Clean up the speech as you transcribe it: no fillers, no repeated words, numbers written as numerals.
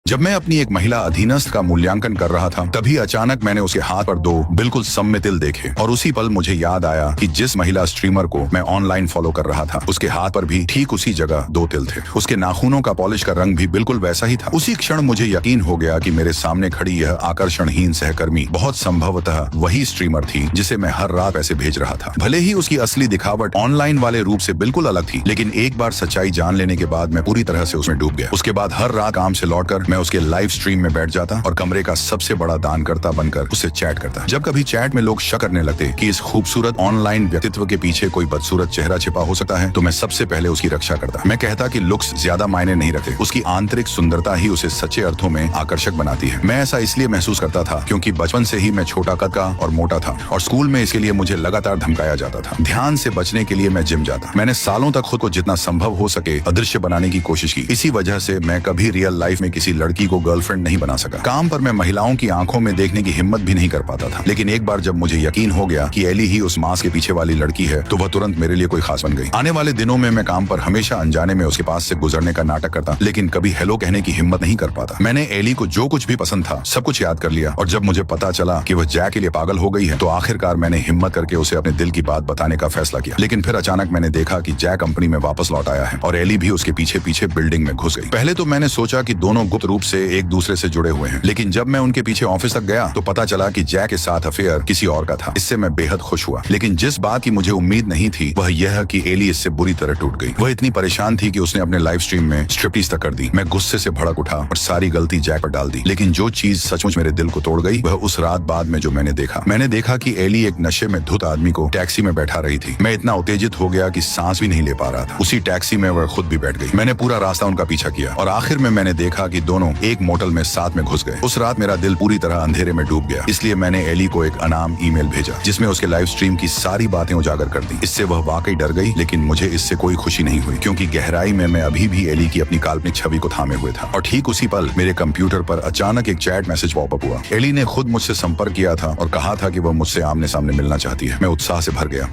जब मैं अपनी एक महिला अधीनस्थ का मूल्यांकन कर रहा था तभी अचानक मैंने उसके हाथ पर दो बिल्कुल सम्य तिल देखे और उसी पल मुझे याद आया कि जिस महिला स्ट्रीमर को मैं ऑनलाइन फॉलो कर रहा था उसके हाथ पर भी ठीक उसी जगह दो तिल थे। उसके नाखूनों का पॉलिश का रंग भी बिल्कुल वैसा ही था। उसी क्षण मुझे यकीन हो गया कि मेरे सामने खड़ी यह आकर्षणहीन सहकर्मी बहुत संभवतः वही स्ट्रीमर थी जिसे मैं हर रात पैसे भेज रहा था। भले ही उसकी असली दिखावट ऑनलाइन वाले रूप से बिल्कुल अलग थी, लेकिन एक बार सच्चाई जान लेने के बाद मैं पूरी तरह से उसमें डूब गया। उसके बाद हर रात काम से लौटकर मैं उसके लाइव स्ट्रीम में बैठ जाता और कमरे का सबसे बड़ा दानकर्ता बनकर उससे चैट करता। जब कभी चैट में लोग शक करने लगते कि इस खूबसूरत ऑनलाइन व्यक्तित्व के पीछे कोई बदसूरत चेहरा छिपा हो सकता है, तो मैं सबसे पहले उसकी रक्षा करता। मैं कहता कि लुक्स ज्यादा मायने नहीं रखते, उसकी आंतरिक सुंदरता ही उसे सच्चे अर्थों में आकर्षक बनाती है। मैं ऐसा इसलिए महसूस करता था क्योंकि बचपन से ही मैं छोटा कद का और मोटा था और स्कूल में इसके लिए मुझे लगातार धमकाया जाता था। ध्यान से बचने के लिए मैं जिम जाता। मैंने सालों तक खुद को जितना संभव हो सके अदृश्य बनाने की कोशिश की। इसी वजह से मैं कभी रियल लाइफ में किसी लड़की को गर्लफ्रेंड नहीं बना सका। काम पर मैं महिलाओं की आंखों में देखने की हिम्मत भी नहीं कर पाता था। लेकिन एक बार जब मुझे यकीन हो गया कि एली ही उस मास्क के पीछे वाली लड़की है तो वह तुरंत मेरे लिए कोई खास बन गई। आने वाले दिनों में मैं काम पर हमेशा अनजाने में उसके पास से गुजरने का नाटक करता, लेकिन कभी हेलो कहने की हिम्मत नहीं कर पाता। मैंने एली को जो कुछ भी पसंद था सब कुछ याद कर लिया और जब मुझे पता चला कि वह जैक के लिए पागल हो गई है तो आखिरकार मैंने हिम्मत करके उसे अपने दिल की बात बताने का फैसला किया। लेकिन फिर अचानक मैंने देखा कि जैक कंपनी में वापस लौट आया है और एली भी उसके पीछे पीछे बिल्डिंग में घुस गई। पहले तो मैंने सोचा कि दोनों गुप्त रूप से एक दूसरे से जुड़े हुए हैं, लेकिन जब मैं उनके पीछे ऑफिस तक गया तो पता चला कि जैक के साथ अफेयर किसी और का था। इससे मैं बेहद खुश हुआ, लेकिन जिस बात की मुझे उम्मीद नहीं थी वह यह कि एली इससे बुरी तरह टूट गई। वह इतनी परेशान थी कि उसने अपने लाइव स्ट्रीम में स्ट्रिप्टीज तक कर दी। मैं गुस्से से भड़क उठा और सारी गलती जैक पर डाल दी। लेकिन जो चीज सचमुच मेरे दिल को तोड़ गई वह उस रात बाद में जो मैंने देखा कि एली एक नशे में धुत आदमी को टैक्सी में बैठा रही थी। मैं इतना उत्तेजित हो गया कि सांस भी नहीं ले पा रहा था। उसी टैक्सी में वह खुद भी बैठ गई। मैंने पूरा रास्ता उनका पीछा किया और आखिर में मैंने देखा कि दोनों एक मोटल में साथ में घुस गए। उस रात मेरा दिल पूरी तरह अंधेरे में डूब गया, इसलिए मैंने एली को एक अनाम ईमेल भेजा जिसमें उसके लाइव स्ट्रीम की सारी बातें उजागर कर दी। इससे वह वाकई डर गई, लेकिन मुझे इससे कोई खुशी नहीं हुई क्योंकि गहराई में मैं अभी भी एली की अपनी काल्पनिक छवि को थामे हुए था। और ठीक उसी पल मेरे कंप्यूटर पर अचानक एक चैट मैसेज पॉपअप हुआ। एली ने खुद मुझसे संपर्क किया था और कहा था कि वह मुझसे आमने सामने मिलना चाहती है। मैं उत्साह से भर गया।